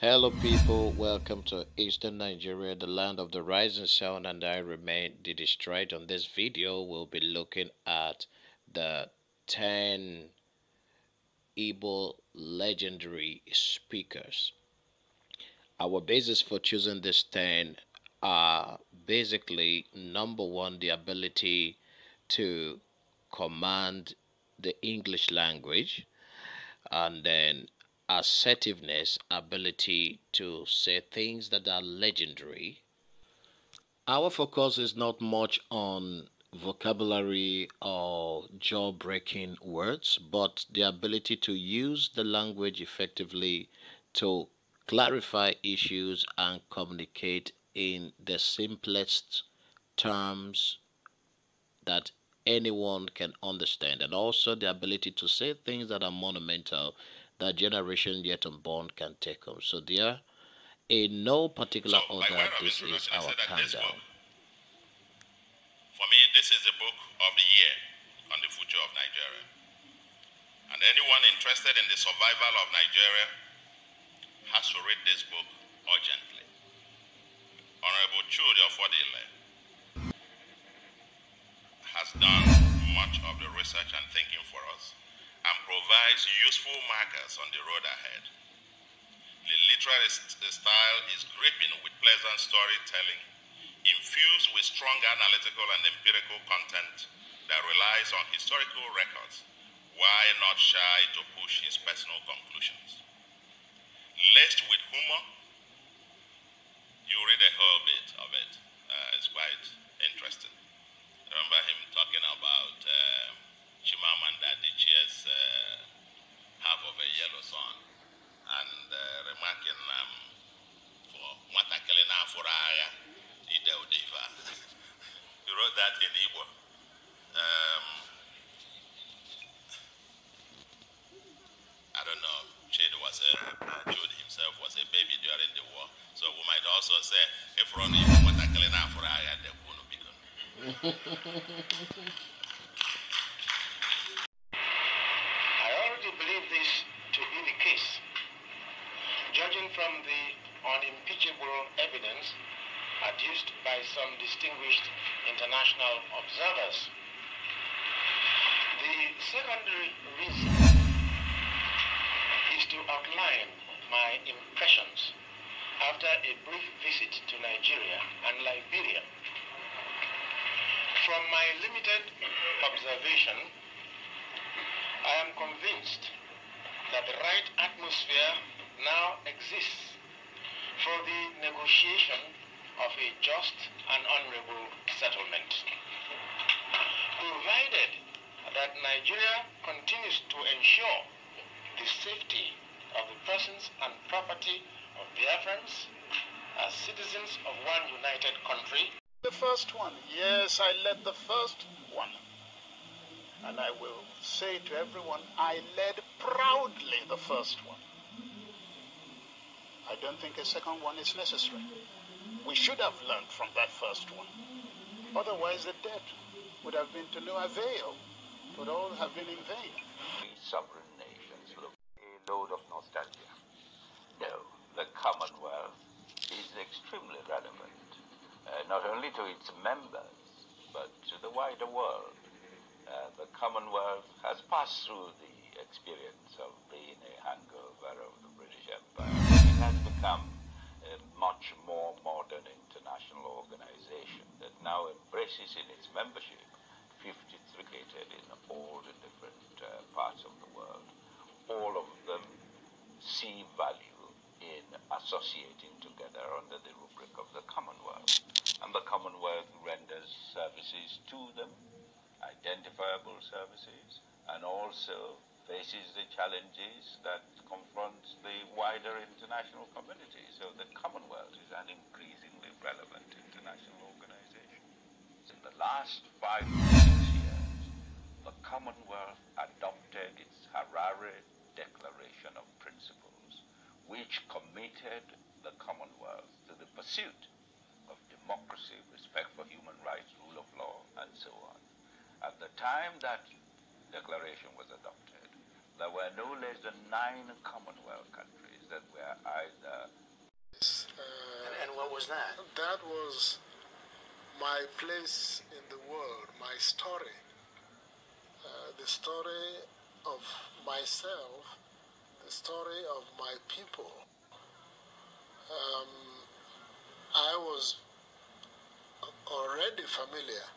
Hello, people. Welcome to Eastern Nigeria, the land of the rising sun, and I remain the destroyed. On this video, we'll be looking at the 10 Igbo legendary speakers. Our basis for choosing this 10 are basically number one, the ability to command the English language, and then assertiveness, ability to say things that are legendary. Our focus is not much on vocabulary or jaw breaking words, but the ability to use the language effectively to clarify issues and communicate in the simplest terms that anyone can understand, and also the ability to say things that are monumental that generation yet unborn can take home. So, there, in no particular order, this is our countdown. For me, this is the book of the year on the future of Nigeria. And anyone interested in the survival of Nigeria has to read this book urgently. Honorable Chudi Ofodile has done much of the research and thinking for us and provides useful markers on the road ahead. The literary style is gripping with pleasant storytelling, infused with strong analytical and empirical content that relies on historical records, while not shy to push his personal conclusions. Laced with humor, you read a whole bit of it. It's quite interesting. I remember him talking about Chimamanda Adichie's Half of a Yellow Sun, and remarking for Matakele na Furaya, Ide Odiva. He wrote that in Igbo. I don't know, Jude himself was a baby during the war, so we might also say, if Ronnie Matakele na Furaya, the Kuno Bikon. I already believe this to be the case, judging from the unimpeachable evidence adduced by some distinguished international observers. The secondary reason is to outline my impressions after a brief visit to Nigeria and Liberia. From my limited observation, I am convinced that the right atmosphere now exists for the negotiation of a just and honorable settlement, provided that Nigeria continues to ensure the safety of the persons and property of Biafrans as citizens of one united country. The first one, yes, I led the first one. And I will say to everyone, I led proudly the first one. I don't think a second one is necessary. We should have learned from that first one. Otherwise, the debt would have been to no avail. It would all have been in vain. These sovereign nations look a load of nostalgia. No, the Commonwealth is extremely relevant, not only to its members, but to the wider world. The Commonwealth has passed through the experience of being a hangover of the British Empire. It has become a much more modern international organization that now embraces in its membership 53 located in all the different parts of the world. All of them see value in associating together under the rubric of the Commonwealth. And the Commonwealth renders services to them, identifiable services, and also faces the challenges that confronts the wider international community. So the Commonwealth is an increasingly relevant international organization. In the last 5 to 6 years, the Commonwealth adopted its Harare Declaration of Principles, which committed the Commonwealth to the pursuit of democracy, respect for human rights, rule of law, and so on. At the time that declaration was adopted, there were no less than 9 Commonwealth countries that were either... And what was that? That was my place in the world, my story. The story of myself, the story of my people. I was already familiar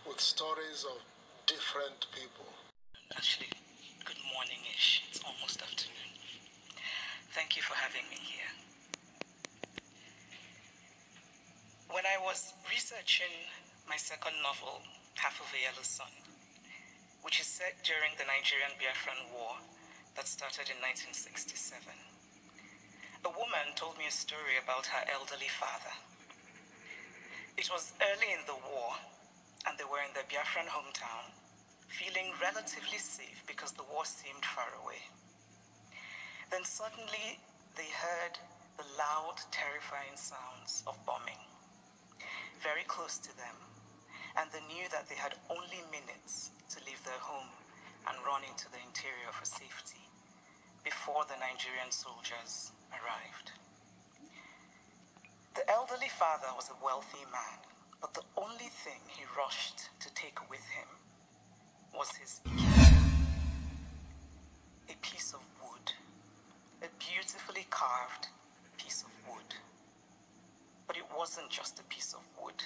with stories of different people. Actually, good morning-ish. It's almost afternoon. Thank you for having me here. When I was researching my second novel, Half of a Yellow Sun, which is set during the Nigerian Biafran War that started in 1967, a woman told me a story about her elderly father. It was early in the war, and they were in their Biafran hometown, feeling relatively safe because the war seemed far away. Then suddenly they heard the loud, terrifying sounds of bombing very close to them, and they knew that they had only minutes to leave their home and run into the interior for safety before the Nigerian soldiers arrived. The elderly father was a wealthy man, but the only thing he rushed to take with him was his ikenga, a piece of wood, a beautifully carved piece of wood. But it wasn't just a piece of wood.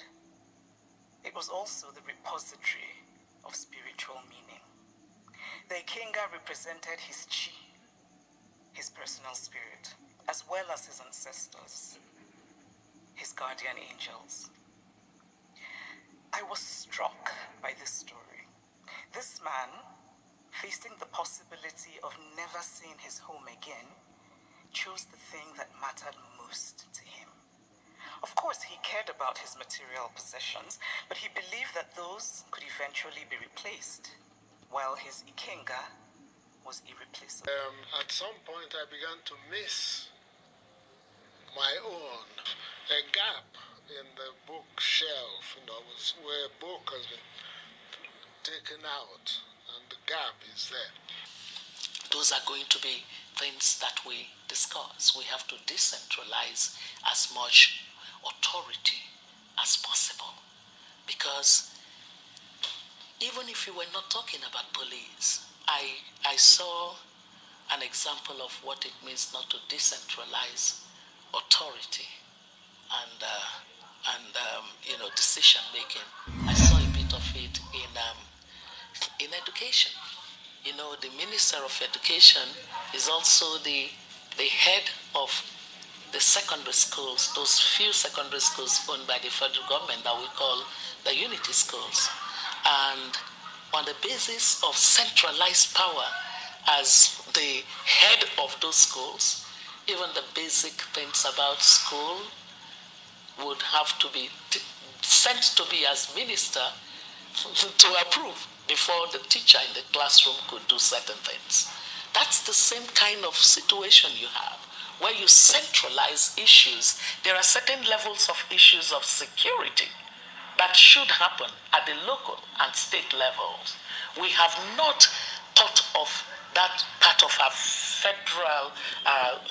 It was also the repository of spiritual meaning. The ikenga represented his chi, his personal spirit, as well as his ancestors, his guardian angels. I was struck by this story. This man, facing the possibility of never seeing his home again, chose the thing that mattered most to him. Of course, he cared about his material possessions, but he believed that those could eventually be replaced, while his ikenga was irreplaceable. At some point, I began to miss my own. A gap in the bookshelf, was where a book has been taken out, and the gap is there. Those are going to be things that we discuss. We have to decentralize as much authority as possible, because even if you were not talking about police, I saw an example of what it means not to decentralize authority and decision making. I saw a bit of it in education. The Minister of Education is also the head of the secondary schools, those few secondary schools owned by the federal government that we call the unity schools. And on the basis of centralized power as the head of those schools, even the basic things about school would have to be sent to me as minister to approve before the teacher in the classroom could do certain things. That's the same kind of situation you have, where you centralize issues. There are certain levels of issues of security that should happen at the local and state levels. We have not thought of that part of our federal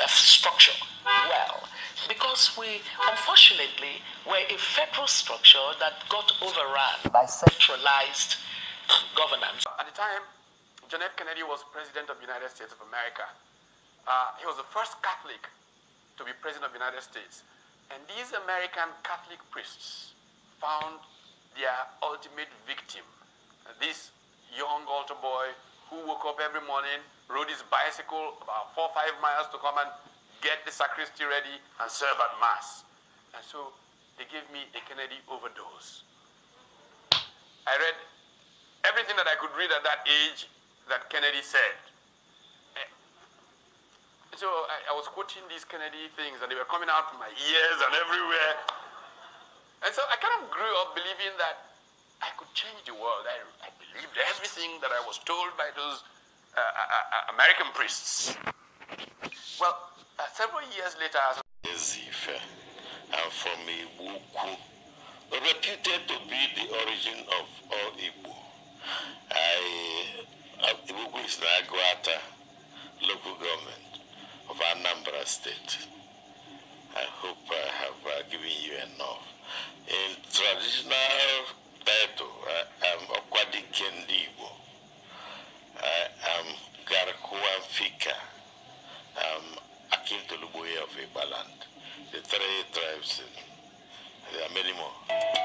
structure well, because we, unfortunately, were a federal structure that got overrun by centralized governance. At the time, John F. Kennedy was President of the United States of America. He was the first Catholic to be President of the United States. And these American Catholic priests found their ultimate victim, this young altar boy who woke up every morning, rode his bicycle about 4 or 5 miles to come and get the sacristy ready and serve at Mass. And so they gave me a Kennedy overdose. I read everything that I could read at that age that Kennedy said. So I was quoting these Kennedy things, and they were coming out from my ears and everywhere. And so I kind of grew up believing that I could change the world. I believed everything that I was told by those American priests. Well, several years later, Ezife, I'm from Igbo, reputed to be the origin of all Igbo. Igbo is Naguata, local government of Anambra. Anambra State. I hope I have given you enough. In traditional title, I am Okwadi Igbo. I am Garkuan Fika. I am Akintoluboye of Igbaland. The three tribes, there are many more.